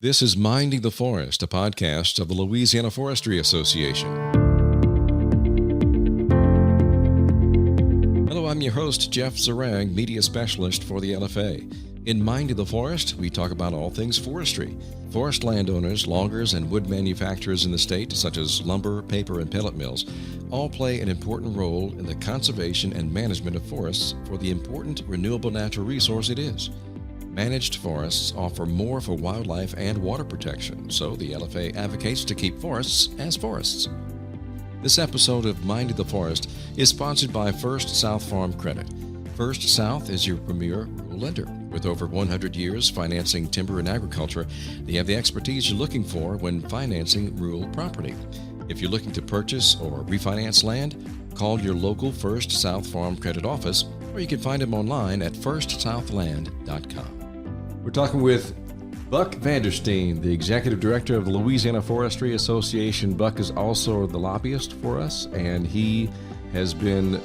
This is Minding the Forest, a podcast of the Louisiana Forestry Association. Hello, I'm your host, Jeff Zeringue, media specialist for the LFA. In Minding the Forest, we talk about all things forestry. Forest landowners, loggers, and wood manufacturers in the state, such as lumber, paper, and pellet mills, all play an important role in the conservation and management of forests for the important renewable natural resource it is. Managed forests offer more for wildlife and water protection, so the LFA advocates to keep forests as forests. This episode of Minding the Forest is sponsored by First South Farm Credit. First South is your premier rural lender. With over 100 years financing timber and agriculture, they have the expertise you're looking for when financing rural property. If you're looking to purchase or refinance land, call your local First South Farm Credit office, or you can find them online at firstsouthland.com. We're talking with Buck Vandersteen, the Executive Director of the Louisiana Forestry Association. Buck is also the lobbyist for us, and he has been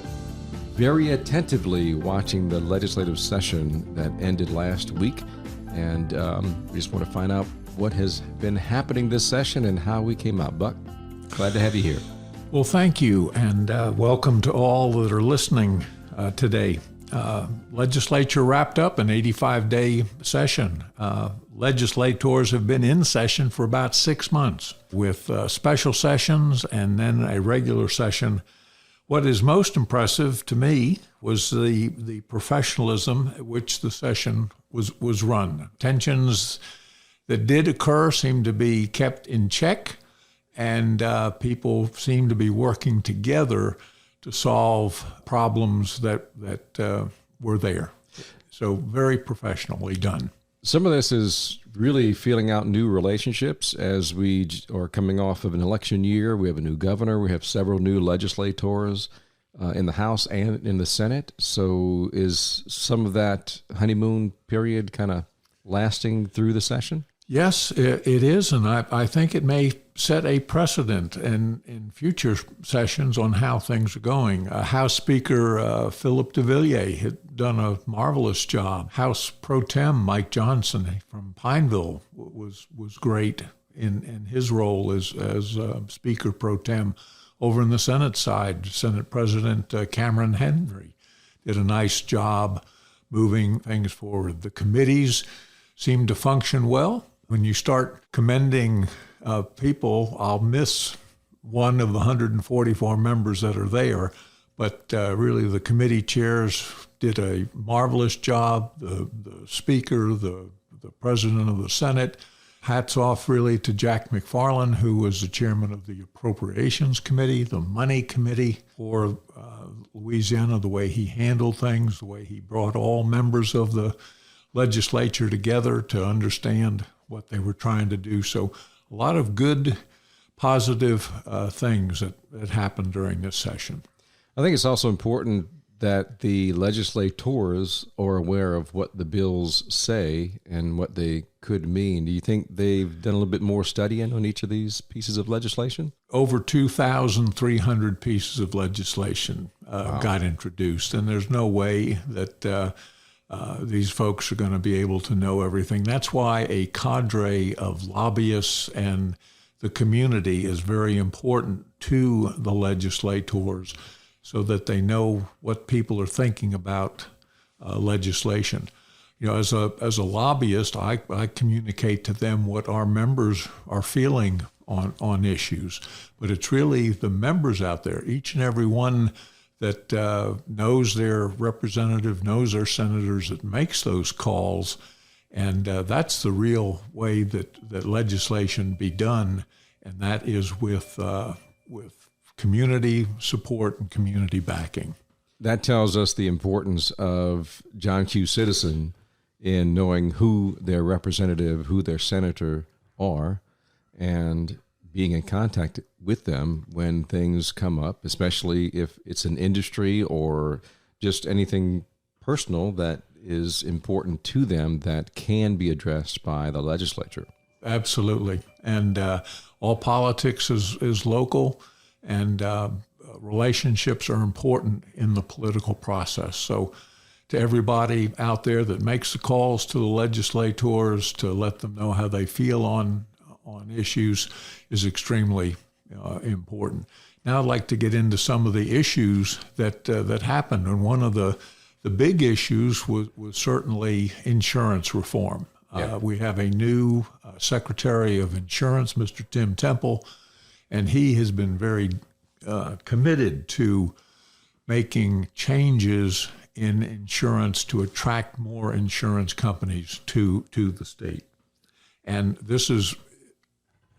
very attentively watching the legislative session that ended last week. And we just want to find out what has been happening this session and how we came out. Buck, glad to have you here. Well, thank you, and welcome to all that are listening today. Legislature wrapped up an 85-day session. Legislators have been in session for about 6 months with special sessions and then a regular session. What is most impressive to me was the professionalism at which the session was run. Tensions that did occur seemed to be kept in check, and people seem to be working together to solve problems that were there. So very professionally done. Some of this is really feeling out new relationships as we are coming off of an election year. We have a new governor. We have several new legislators in the House and in the Senate. So is some of that honeymoon period kind of lasting through the session? Yes, it is, and I think it may set a precedent in future sessions on how things are going. House Speaker Philip DeVilliers had done a marvelous job. House Pro Tem Mike Johnson from Pineville was great in his role as Speaker Pro Tem. Over in the Senate side, Senate President Cameron Henry did a nice job moving things forward. The committees seemed to function well. When you start commending people, I'll miss one of the 144 members that are there, but really the committee chairs did a marvelous job. The Speaker, the President of the Senate. Hats off really to Jack McFarland, who was the chairman of the Appropriations Committee, the Money Committee for Louisiana, the way he handled things, the way he brought all members of the legislature together to understand what they were trying to do. So a lot of good, positive things that happened during this session. I think it's also important that the legislators are aware of what the bills say and what they could mean. Do you think they've done a little bit more studying on each of these pieces of legislation? Over 2,300 pieces of legislation got introduced, and there's no way that these folks are going to be able to know everything. That's why a cadre of lobbyists and the community is very important to the legislators so that they know what people are thinking about legislation. You know, as a lobbyist, I communicate to them what our members are feeling on issues. But it's really the members out there, each and every one that knows their representative, knows their senators, that makes those calls. And that's the real way that legislation be done, and that is with community support and community backing. That tells us the importance of John Q. Citizen in knowing who their representative, who their senator are, and being in contact with them when things come up, especially if it's an industry or just anything personal that is important to them that can be addressed by the legislature. Absolutely. And all politics is local, and relationships are important in the political process. So to everybody out there that makes the calls to the legislators to let them know how they feel on issues is extremely important. Now I'd like to get into some of the issues that happened, and one of the big issues was certainly insurance reform. Yeah. We have a new Secretary of Insurance, Mr. Tim Temple, and he has been very committed to making changes in insurance to attract more insurance companies to the state. And this is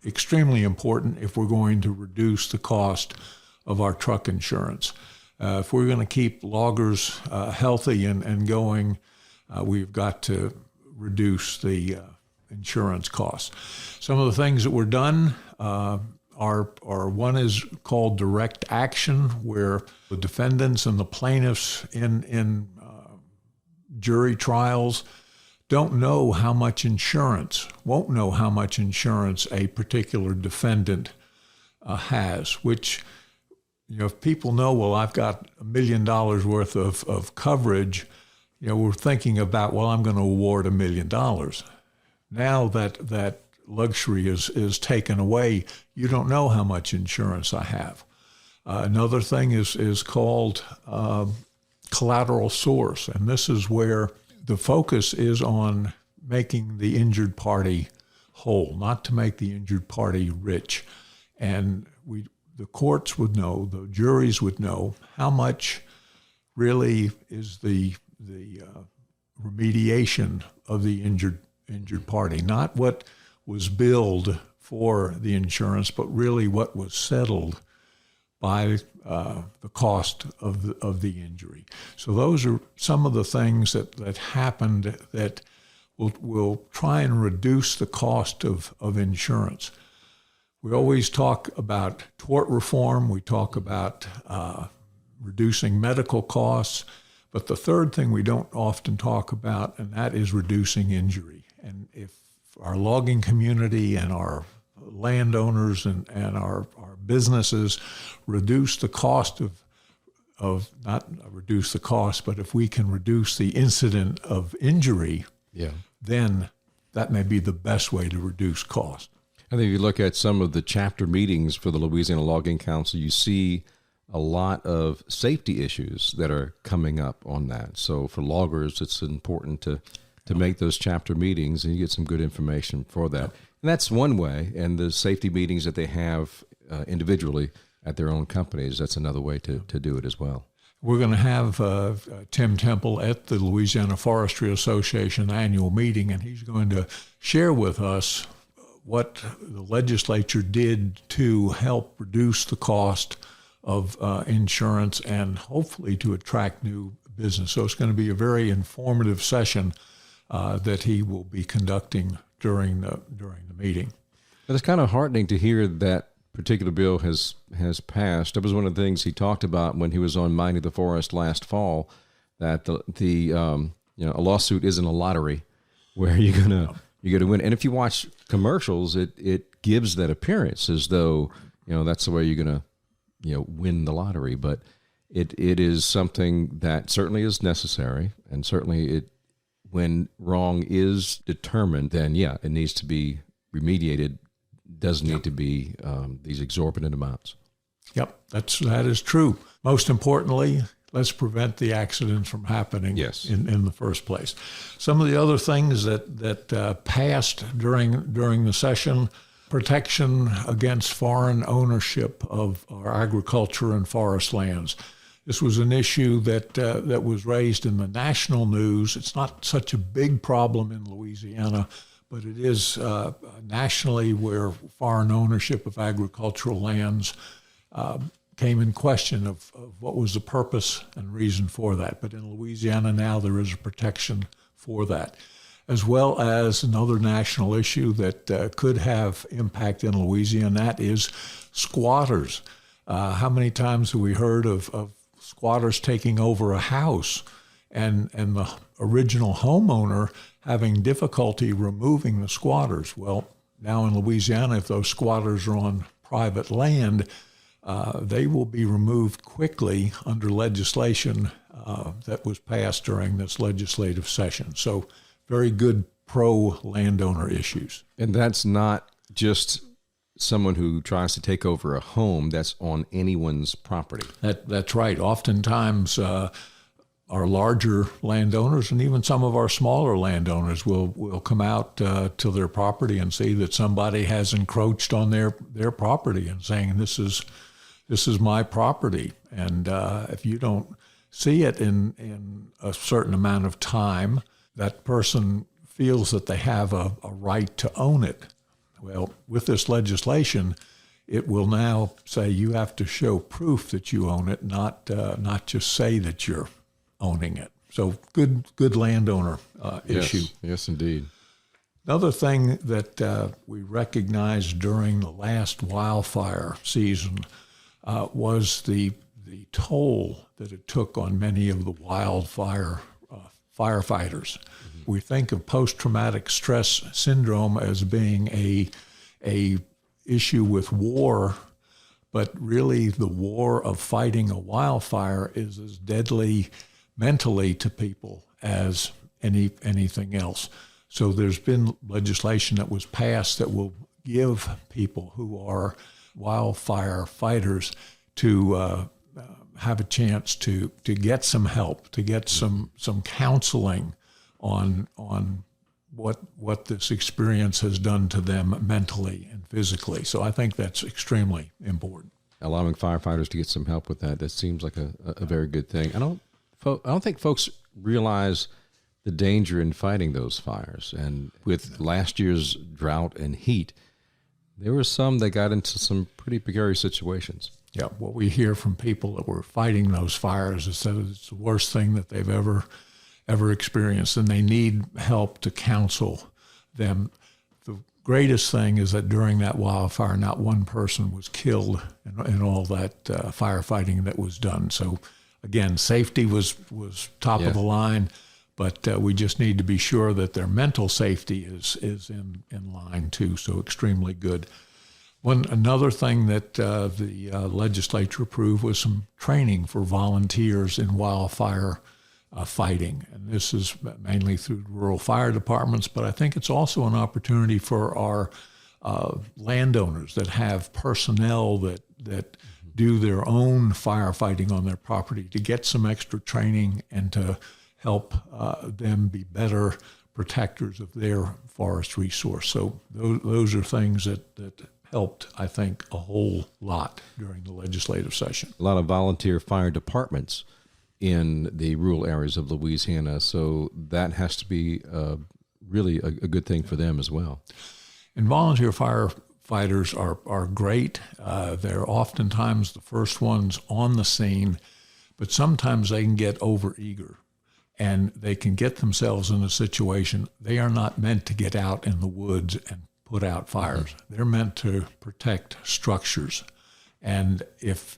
extremely important if we're going to reduce the cost of our truck insurance. If we're going to keep loggers healthy and going, we've got to reduce the insurance costs. Some of the things that were done are one is called direct action, where the defendants and the plaintiffs in jury trials won't know how much insurance a particular defendant has, which, if people know, well, I've got $1 million worth of coverage, we're thinking about, well, I'm going to award $1 million. Now that luxury is taken away, you don't know how much insurance I have. Another thing is called collateral source, and this is where the focus is on making the injured party whole, not to make the injured party rich. And the courts would know, the juries would know how much really is the remediation of the injured party, not what was billed for the insurance, but really what was settled by the cost of the injury. So those are some of the things that happened that will try and reduce the cost of insurance. We always talk about tort reform. We talk about reducing medical costs. But the third thing we don't often talk about, and that is reducing injury. And if our logging community and our landowners and our businesses reduce the cost of not reduce the cost, but if we can reduce the incident of injury, then that may be the best way to reduce cost. I think if you look at some of the chapter meetings for the Louisiana Logging Council, you see a lot of safety issues that are coming up on that. So for loggers, it's important to make those chapter meetings, and you get some good information for that. And that's one way. And the safety meetings that they have individually at their own companies, that's another way to do it as well. We're going to have Tim Temple at the Louisiana Forestry Association annual meeting, and he's going to share with us what the legislature did to help reduce the cost of insurance and hopefully to attract new business. So it's going to be a very informative session that he will be conducting during the meeting. But it's kind of heartening to hear that particular bill has passed. That was one of the things he talked about when he was on Minding the Forest last fall, that a lawsuit isn't a lottery where you're gonna win. And if you watch commercials, it gives that appearance as though that's the way you're gonna win the lottery. But it is something that certainly is necessary, and certainly when wrong is determined, then it needs to be remediated. Doesn't need to be these exorbitant amounts. Yep, that is true. Most importantly, let's prevent the accidents from happening in the first place. Some of the other things that passed during the session: protection against foreign ownership of our agriculture and forest lands. This was an issue that was raised in the national news. It's not such a big problem in Louisiana, but it is nationally where foreign ownership of agricultural lands came in question of what was the purpose and reason for that. But in Louisiana now there is a protection for that, as well as another national issue that could have impact in Louisiana, and that is squatters. How many times have we heard of squatters taking over a house and the original homeowner having difficulty removing the squatters? Well, now in Louisiana, if those squatters are on private land, they will be removed quickly under legislation that was passed during this legislative session. So very good pro-landowner issues. And that's not just someone who tries to take over a home, that's on anyone's property. That's right. Oftentimes, our larger landowners and even some of our smaller landowners will come out to their property and see that somebody has encroached on their property and saying, this is my property. And if you don't see it in a certain amount of time, that person feels that they have a right to own it. Well, with this legislation, it will now say you have to show proof that you own it, not just say that you're owning it. So good landowner issue. Yes, indeed. Another thing that we recognized during the last wildfire season was the toll that it took on many of the wildfire firefighters. We think of post-traumatic stress syndrome as being a issue with war, but really the war of fighting a wildfire is as deadly mentally to people as anything else. So there's been legislation that was passed that will give people who are wildfire fighters to have a chance to get some help, to get some counseling on what this experience has done to them mentally and physically. So I think that's extremely important. Allowing firefighters to get some help with that seems like a very good thing. I don't think folks realize the danger in fighting those fires. And with last year's drought and heat, there were some that got into some pretty precarious situations. Yeah, what we hear from people that were fighting those fires is that it's the worst thing that they've ever experienced, and they need help to counsel them. The greatest thing is that during that wildfire, not one person was killed in all that firefighting that was done. So again, safety was top of the line, but we just need to be sure that their mental safety is in line too. So extremely good. Another thing that the legislature approved was some training for volunteers in wildfire fighting. And this is mainly through rural fire departments, but I think it's also an opportunity for our landowners that have personnel that do their own firefighting on their property to get some extra training and to help them be better protectors of their forest resource. So those are things that helped, I think, a whole lot during the legislative session. A lot of volunteer fire departments in the rural areas of Louisiana, so that has to be really a good thing for them as well. And volunteer firefighters are great. They're oftentimes the first ones on the scene, but sometimes they can get overeager, and they can get themselves in a situation they are not meant to get out in the woods and put out fires. Mm-hmm. They're meant to protect structures, and if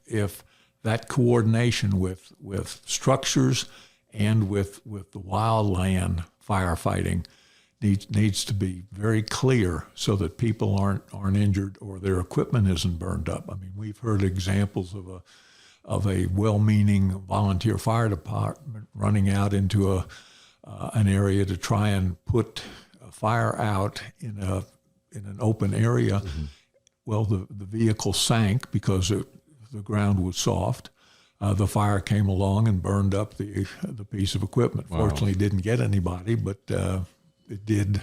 that coordination with structures and with the wildland firefighting needs to be very clear so that people aren't injured or their equipment isn't burned up. I mean, we've heard examples of a well-meaning volunteer fire department running out into an area to try and put a fire out in an open area. Mm-hmm. Well, the vehicle sank because the ground was soft. The fire came along and burned up the piece of equipment. Wow. Fortunately, it didn't get anybody, but it did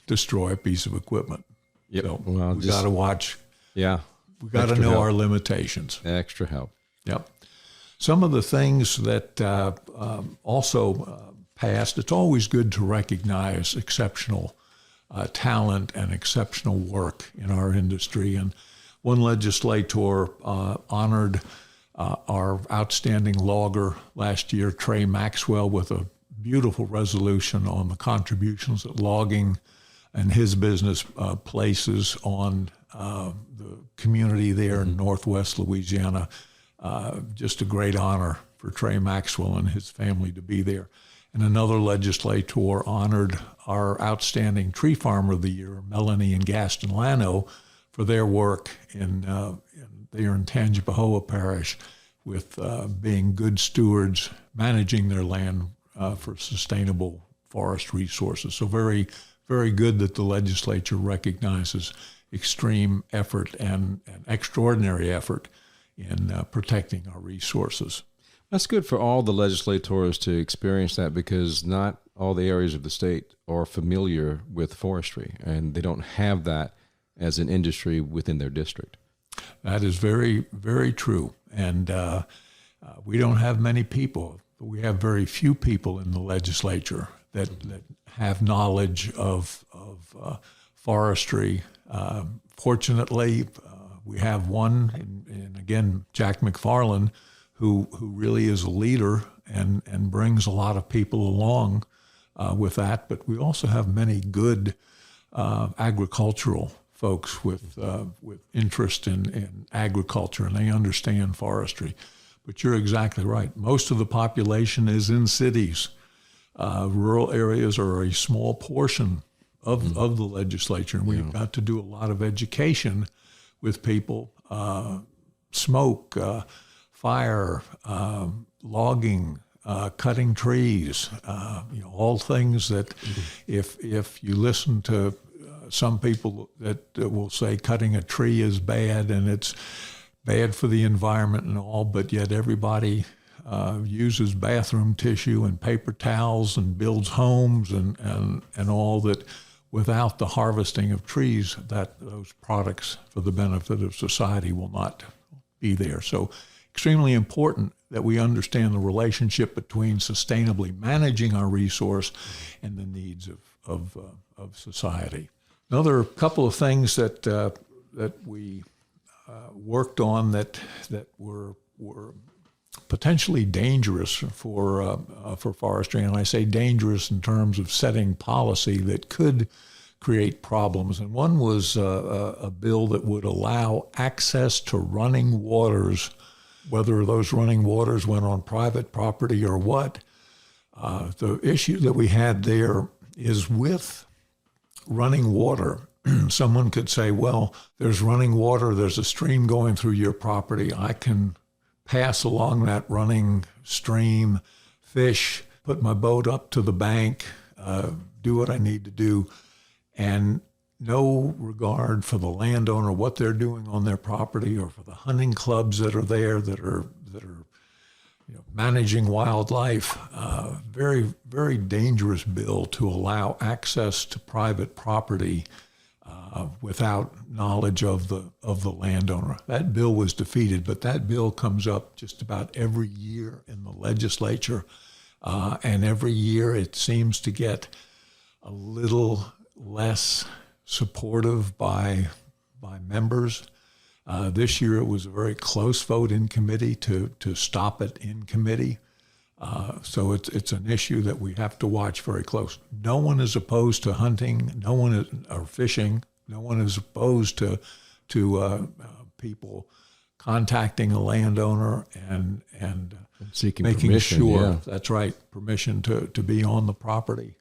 destroy a piece of equipment. Yep. So we got to watch. Yeah. We got to know our limitations. Extra help. Yep. Some of the things that also passed, it's always good to recognize exceptional talent and exceptional work in our industry. And one legislator honored our outstanding logger last year, Trey Maxwell, with a beautiful resolution on the contributions that logging and his business places on the community there in Northwest Louisiana. Just a great honor for Trey Maxwell and his family to be there. And another legislator honored our outstanding tree farmer of the year, Melanie and Gaston Lano, for their work in Tangipahoa Parish, being good stewards, managing their land for sustainable forest resources. So very, very good that the legislature recognizes extreme effort and extraordinary effort in protecting our resources. That's good for all the legislators to experience that, because not all the areas of the state are familiar with forestry, and they don't have that as an industry within their district. That is very, very true. And we don't have many people. We have very few people in the legislature that have knowledge of forestry. Fortunately, we have one, and again, Jack McFarland, who really is a leader and brings a lot of people along with that. But we also have many good agricultural folks with interest in agriculture, and they understand forestry. But you're exactly right. Most of the population is in cities. Rural areas are a small portion of the legislature, and we've got to do a lot of education with people. Smoke, fire, logging, cutting trees, all things that if you listen to some people that will say cutting a tree is bad and it's bad for the environment and all, but yet everybody uses bathroom tissue and paper towels and builds homes and all that. Without the harvesting of trees, those products for the benefit of society will not be there. So extremely important that we understand the relationship between sustainably managing our resource and the needs of society. Another couple of things that we worked on that were potentially dangerous for forestry, and I say dangerous in terms of setting policy that could create problems. And one was a bill that would allow access to running waters, whether those running waters went on private property or what. The issue that we had there is with running water. Someone could say, well, there's running water, there's a stream going through your property. I can pass along that running stream, fish, put my boat up to the bank, do what I need to do, and no regard for the landowner, what they're doing on their property, or for the hunting clubs that are there that are managing wildlife. Very, very dangerous bill to allow access to private property without knowledge of the landowner. That bill was defeated, but that bill comes up just about every year in the legislature, and every year it seems to get a little less supportive by members. This year it was a very close vote in committee to stop it in committee. So it's an issue that we have to watch very close. No one is opposed to hunting. No one is, or fishing. No one is opposed to people contacting a landowner and seeking making permission, sure that's right, permission to be on the property.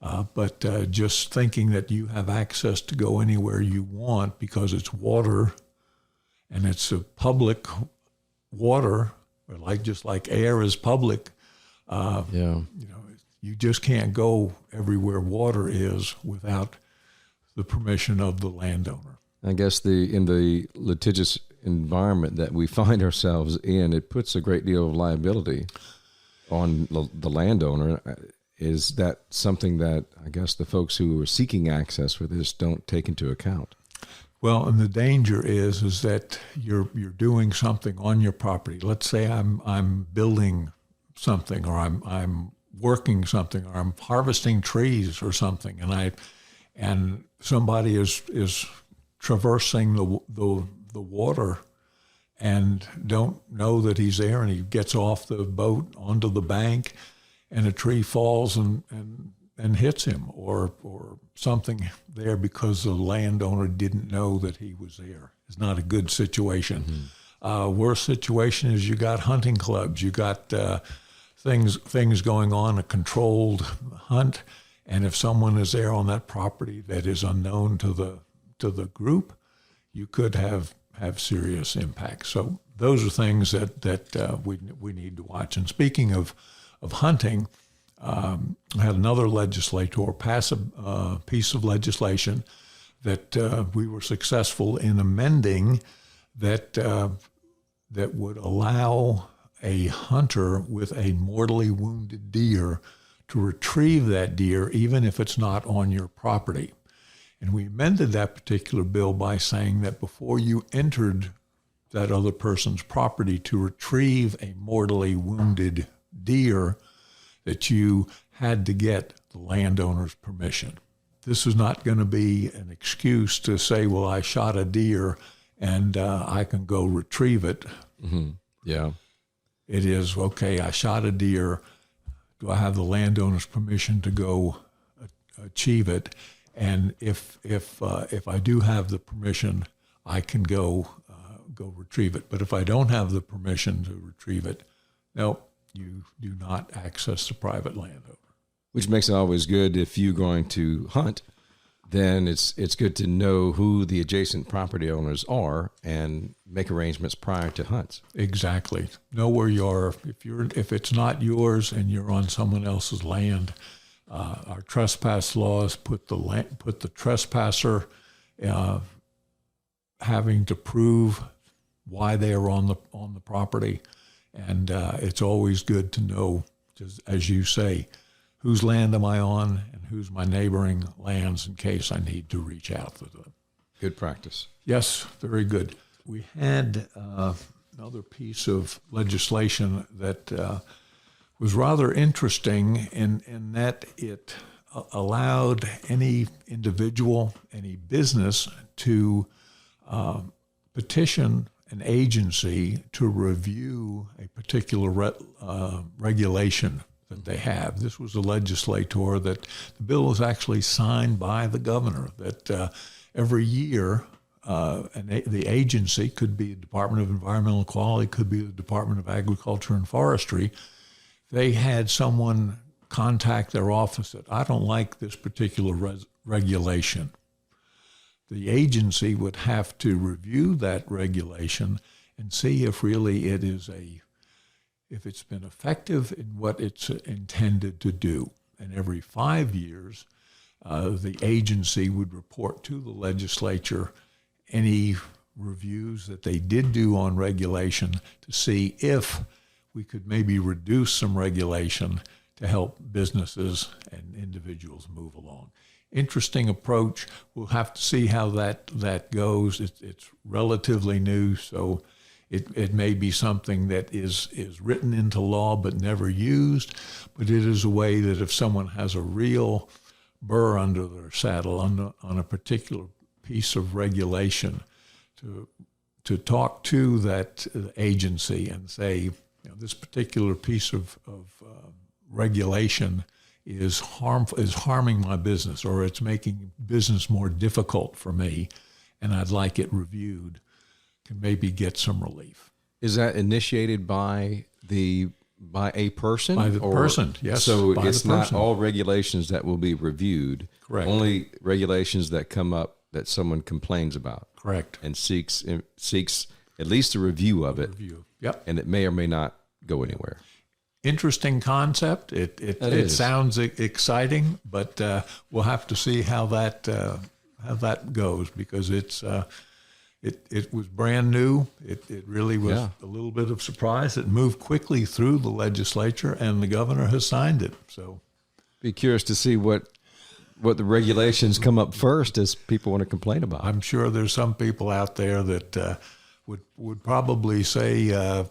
But just thinking that you have access to go anywhere you want because it's water and it's a public water, or just like air is public. You just can't go everywhere water is without the permission of the landowner. I guess in the litigious environment that we find ourselves in, it puts a great deal of liability on the landowner. Is that something that I guess the folks who are seeking access for this don't take into account? Well, and the danger is that you're doing something on your property. Let's say I'm building something, or I'm working something, or I'm harvesting trees or something, and somebody is traversing the water and don't know that he's there, and he gets off the boat onto the bank, and a tree falls and hits him, or something there because the landowner didn't know that he was there. It's not a good situation. Worst situation is you got hunting clubs, you got things going on, a controlled hunt, and if someone is there on that property that is unknown to the group, you could have serious impacts. So those are things that we need to watch. And speaking of hunting, I had another legislator pass a piece of legislation that we were successful in amending that would allow a hunter with a mortally wounded deer to retrieve that deer even if it's not on your property. And we amended that particular bill by saying that before you entered that other person's property to retrieve a mortally wounded deer, that you had to get the landowner's permission. This is not going to be an excuse to say, well, I shot a deer and I can go retrieve it. Mm-hmm. Yeah. It is, okay, I shot a deer. Do I have the landowner's permission to go achieve it? And if I do have the permission, I can go retrieve it. But if I don't have the permission to retrieve it, no, you do not access the private landowner. Which makes it always good if you're going to hunt, then it's good to know who the adjacent property owners are and make arrangements prior to hunts. Exactly. Know where you are. If it's not yours and you're on someone else's land, our trespass laws put the trespasser having to prove why they are on the property, and it's always good to know, just as you say, whose land am I on and who's my neighboring lands in case I need to reach out to them. Good practice. Yes, very good. We had another piece of legislation that was rather interesting in that it allowed any individual, any business to petition an agency to review a particular regulation that they have. This was a legislator that the bill was actually signed by the governor, that every year the agency, could be the Department of Environmental Quality, could be the Department of Agriculture and Forestry, they had someone contact their office that, I don't like this particular regulation. The agency would have to review that regulation and see if really it is if it's been effective in what it's intended to do. And every 5 years, the agency would report to the legislature any reviews that they did do on regulation to see if we could maybe reduce some regulation to help businesses and individuals move along. Interesting approach. We'll have to see how that goes. It's relatively new, so it may be something that is written into law but never used, but it is a way that if someone has a real burr under their saddle on a particular piece of regulation, to talk to that agency and say, this particular piece of regulation is harming my business, or it's making business more difficult for me, and I'd like it reviewed, can maybe get some relief. Is that initiated by a person? By the person, yes. So it's not all regulations that will be reviewed. Correct. Only regulations that come up that someone complains about. Correct. And seeks at least a review of it. Yep. And it may or may not go anywhere. Interesting concept. It sounds exciting, but we'll have to see how that goes, because it was brand new. It really was a little bit of surprise. It moved quickly through the legislature, and the governor has signed it. So, be curious to see what the regulations come up first as people want to complain about. I'm sure there's some people out there that would probably say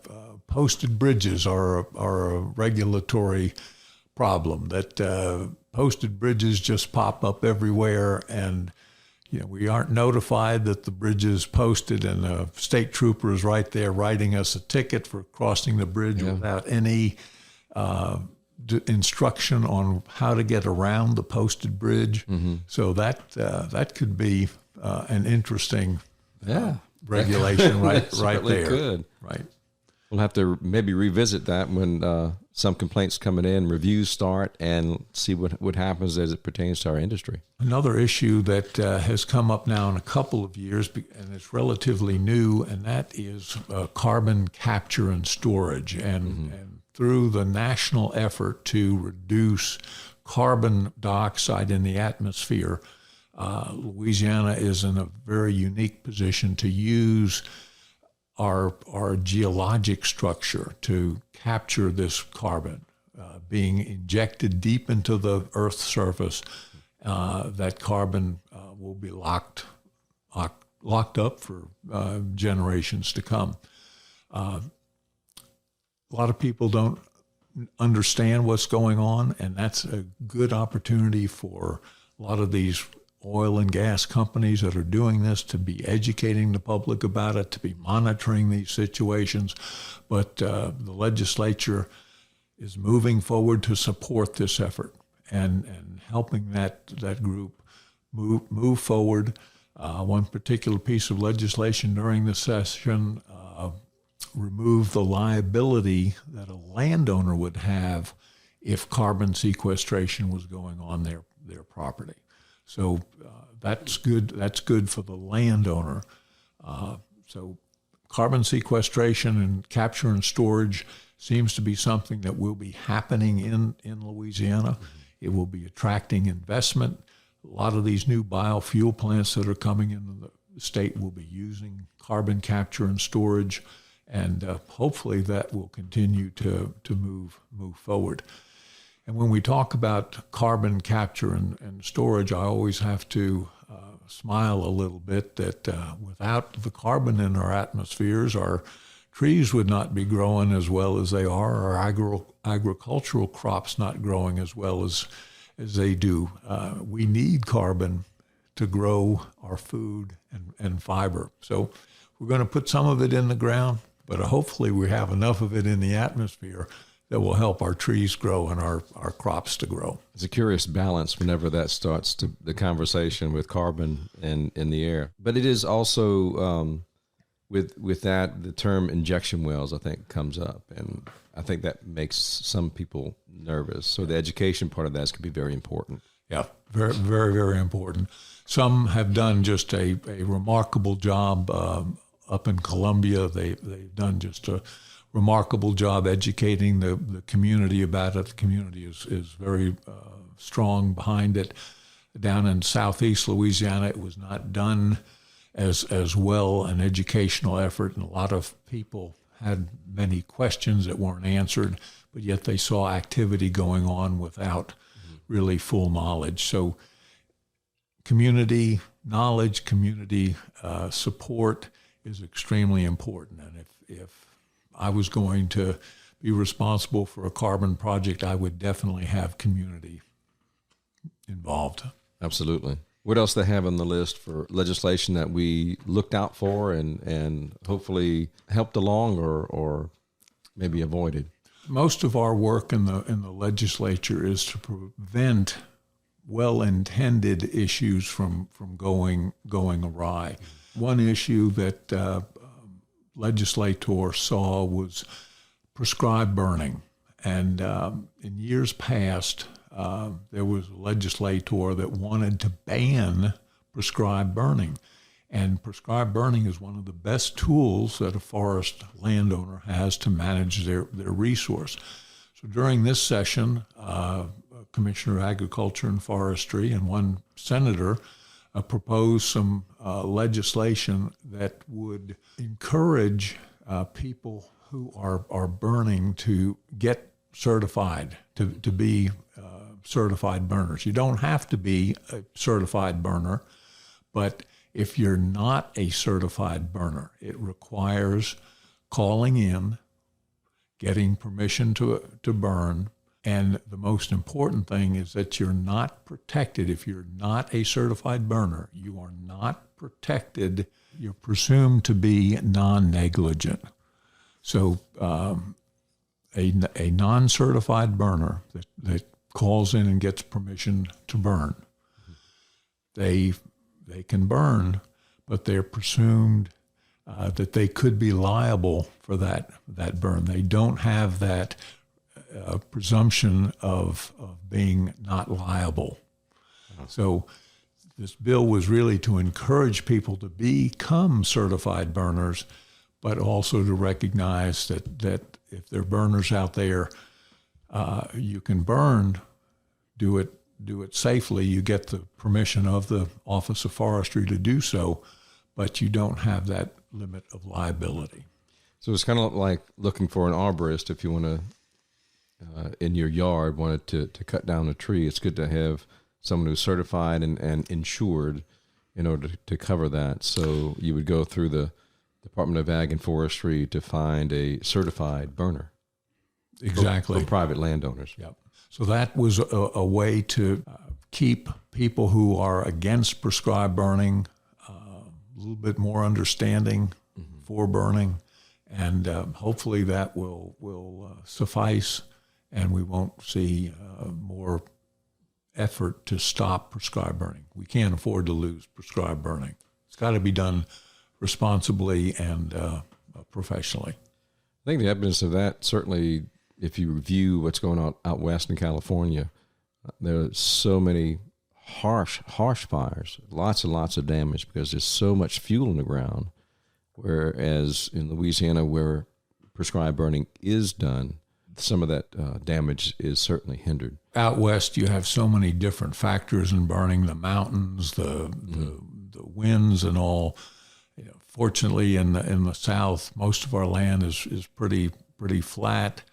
posted bridges are a regulatory problem, that posted bridges just pop up everywhere, and we aren't notified that the bridge is posted, and the state trooper is right there writing us a ticket for crossing the bridge without any instruction on how to get around the posted bridge. Mm-hmm. So that could be an interesting regulation right there. Could. Right. We'll have to maybe revisit that when some complaints coming in, reviews start, and see what happens as it pertains to our industry. Another issue that has come up now in a couple of years, and it's relatively new, and that is carbon capture and storage. And through the national effort to reduce carbon dioxide in the atmosphere, Louisiana is in a very unique position to use our geologic structure to capture this carbon being injected deep into the Earth's surface. That carbon will be locked up for generations to come. A lot of people don't understand what's going on, and that's a good opportunity for a lot of these oil and gas companies that are doing this to be educating the public about it, to be monitoring these situations. But the legislature is moving forward to support this effort and helping that group move forward. One particular piece of legislation during the session removed the liability that a landowner would have if carbon sequestration was going on their property. So that's good. That's good for the landowner. So carbon sequestration and capture and storage seems to be something that will be happening in Louisiana. It will be attracting investment. A lot of these new biofuel plants that are coming into the state will be using carbon capture and storage, and hopefully that will continue to move forward. And when we talk about carbon capture and storage, I always have to smile a little bit that without the carbon in our atmospheres, our trees would not be growing as well as they are, our agricultural crops not growing as well as they do. We need carbon to grow our food and fiber. So we're going to put some of it in the ground, but hopefully we have enough of it in the atmosphere that will help our trees grow and our crops to grow. It's a curious balance whenever that starts to the conversation with carbon in the air. But it is also, with that, the term injection wells, I think, comes up. And I think that makes some people nervous. So the education part of that can be very important. Yeah, very, very, very important. Some have done just a remarkable job up in Columbia. They've done just a remarkable job educating the community about it. The community is very strong behind it. Down in southeast Louisiana, it was not done as well, an educational effort, and a lot of people had many questions that weren't answered, but yet they saw activity going on without really full knowledge. So community knowledge, community support is extremely important. And if I was going to be responsible for a carbon project, I would definitely have community involved. Absolutely. What else they have on the list for legislation that we looked out for and hopefully helped along or maybe avoided? Most of our work in the legislature is to prevent well-intended issues from going awry. One issue that legislators saw was prescribed burning. And in years past, there was a legislator that wanted to ban prescribed burning. And prescribed burning is one of the best tools that a forest landowner has to manage their resource. So during this session, Commissioner of Agriculture and Forestry and one senator proposed some legislation that would encourage people who are burning to get certified, to be certified burners. You don't have to be a certified burner, but if you're not a certified burner, it requires calling in, getting permission to burn, and the most important thing is that you're not protected. If you're not a certified burner, you are not protected. You're presumed to be non-negligent. So a non-certified burner that calls in and gets permission to burn, they can burn, but they're presumed that they could be liable for that burn. They don't have that presumption of being not liable. So this bill was really to encourage people to become certified burners, but also to recognize that if there are burners out there, you can burn, do it safely. You get the permission of the Office of Forestry to do so, but you don't have that limit of liability. So it's kind of like looking for an arborist if you want to, in your yard, wanted to cut down a tree. It's good to have someone who's certified and insured in order to cover that. So you would go through the Department of Ag and Forestry to find a certified burner. Exactly. For private landowners. Yep. So that was a way to keep people who are against prescribed burning a little bit more understanding for burning, and hopefully that will suffice, and we won't see more effort to stop prescribed burning. We can't afford to lose prescribed burning. It's got to be done responsibly and professionally. I think the evidence of that, certainly if you review what's going on out west in California, there are so many harsh fires, lots and lots of damage because there's so much fuel in the ground, whereas in Louisiana where prescribed burning is done, some of that damage is certainly hindered. Out west, you have so many different factors in burning: the mountains, the winds, and all. You know, fortunately, in the South, most of our land is pretty flat.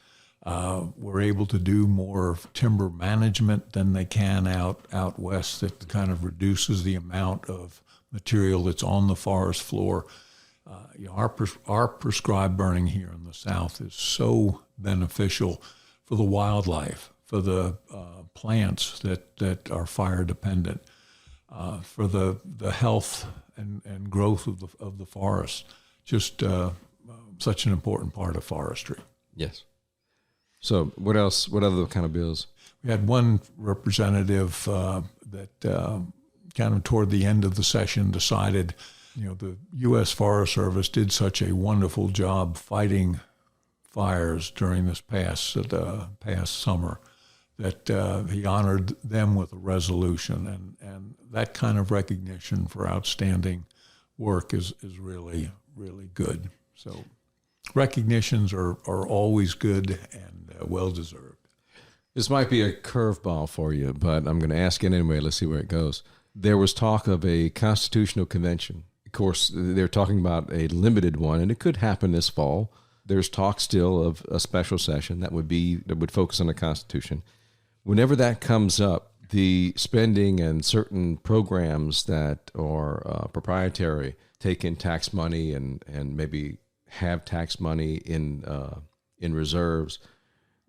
We're able to do more timber management than they can out west. That kind of reduces the amount of material that's on the forest floor. Our prescribed burning here in the South is so beneficial for the wildlife, for the plants that are fire dependent, for the health and growth of the forest. Just such an important part of forestry. Yes. So what else? What other kind of bills? We had one representative that kind of toward the end of the session decided, the U.S. Forest Service did such a wonderful job fighting fires during this past summer that he honored them with a resolution, and that kind of recognition for outstanding work is really, really good. So recognitions are always good and well-deserved. This might be a curveball for you, but I'm going to ask it anyway. Let's see where it goes. There was talk of a constitutional convention. Of course, they're talking about a limited one, and it could happen this fall. There's talk still of a special session that would focus on the Constitution. Whenever that comes up, the spending and certain programs that are proprietary take in tax money and maybe have tax money in reserves.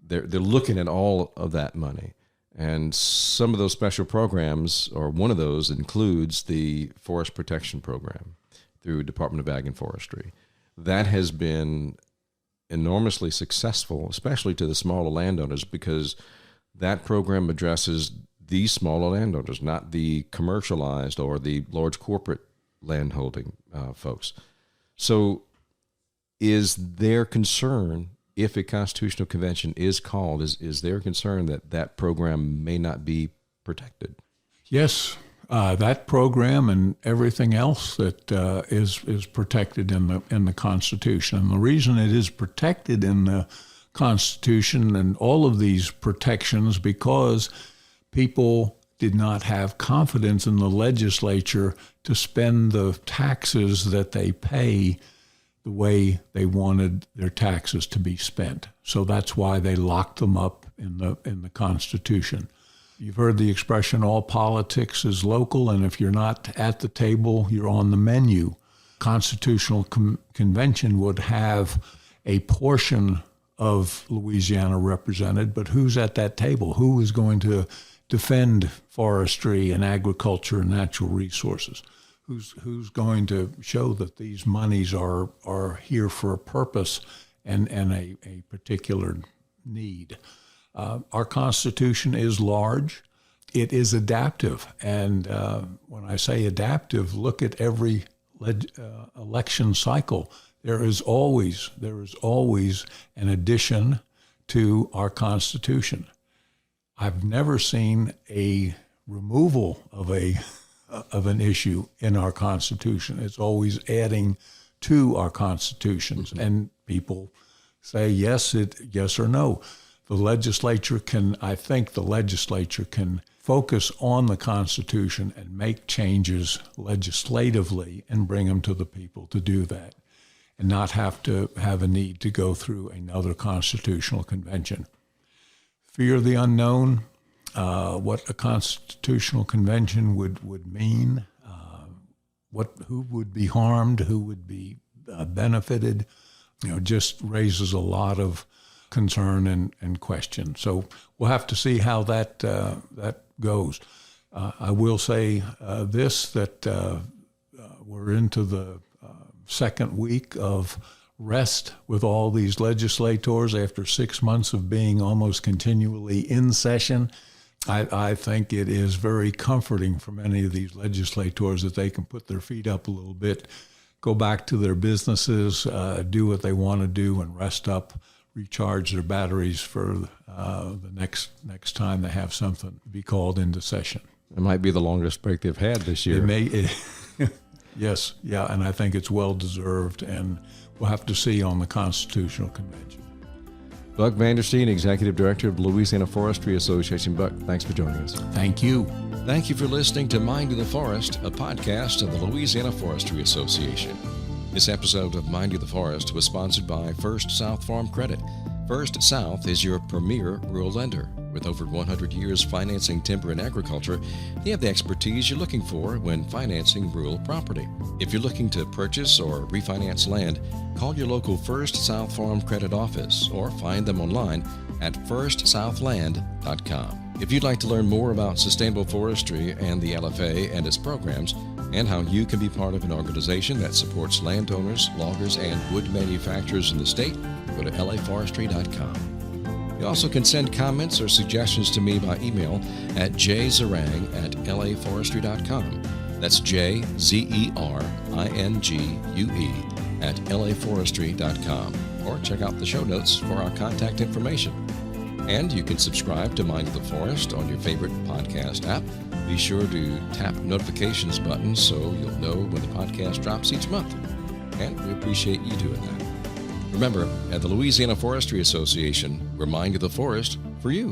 They're looking at all of that money, and some of those special programs, or one of those, includes the Forest Protection Program through Department of Ag and Forestry. That has been enormously successful, especially to the smaller landowners, because that program addresses the smaller landowners, not the commercialized or the large corporate landholding folks. So is their concern, if a constitutional convention is called, is their concern that program may not be protected? Yes, that program and everything else that is protected in the Constitution. And the reason it is protected in the Constitution and all of these protections, because people did not have confidence in the legislature to spend the taxes that they pay the way they wanted their taxes to be spent. So that's why they locked them up in the Constitution. You've heard the expression, all politics is local, and if you're not at the table, you're on the menu. Constitutional Convention would have a portion of Louisiana represented, but who's at that table? Who is going to defend forestry and agriculture and natural resources? Who's going to show that these monies are here for a purpose and a particular need? Our Constitution is large. It is adaptive. And when I say adaptive, look at every election cycle, there is always an addition to our Constitution. I've never seen a removal of an issue in our Constitution. It's always adding to our constitutions, and people say yes or no. I think the legislature can focus on the Constitution and make changes legislatively and bring them to the people to do that, and not have to have a need to go through another constitutional convention. Fear the unknown, what a constitutional convention would mean, who would be harmed, who would be benefited, just raises a lot of concern and question. So we'll have to see how that goes. I will say that we're into the second week of rest with all these legislators after 6 months of being almost continually in session. I think it is very comforting for many of these legislators that they can put their feet up a little bit, go back to their businesses, do what they want to do, and rest up, recharge their batteries for the next time they have something to be called into session. It might be the longest break they've had this year. Yes, yeah, and I think it's well-deserved, and we'll have to see on the Constitutional Convention. Buck Vandersteen, Executive Director of the Louisiana Forestry Association. Buck, thanks for joining us. Thank you. Thank you for listening to Mind of the Forest, a podcast of the Louisiana Forestry Association. This episode of Mind of the Forest was sponsored by First South Farm Credit. First South is your premier rural lender. With over 100 years financing timber and agriculture, they have the expertise you're looking for when financing rural property. If you're looking to purchase or refinance land, call your local First South Farm Credit office or find them online at firstsouthland.com. If you'd like to learn more about sustainable forestry and the LFA and its programs, and how you can be part of an organization that supports landowners, loggers, and wood manufacturers in the state, go to laforestry.com. You also can send comments or suggestions to me by email at jzeringue@laforestry.com. That's jzeringue @laforestry.com. Or check out the show notes for our contact information. And you can subscribe to Mind of the Forest on your favorite podcast app. Be sure to tap the notifications button so you'll know when the podcast drops each month. And we appreciate you doing that. Remember, at the Louisiana Forestry Association, we're Mind of the Forest for you.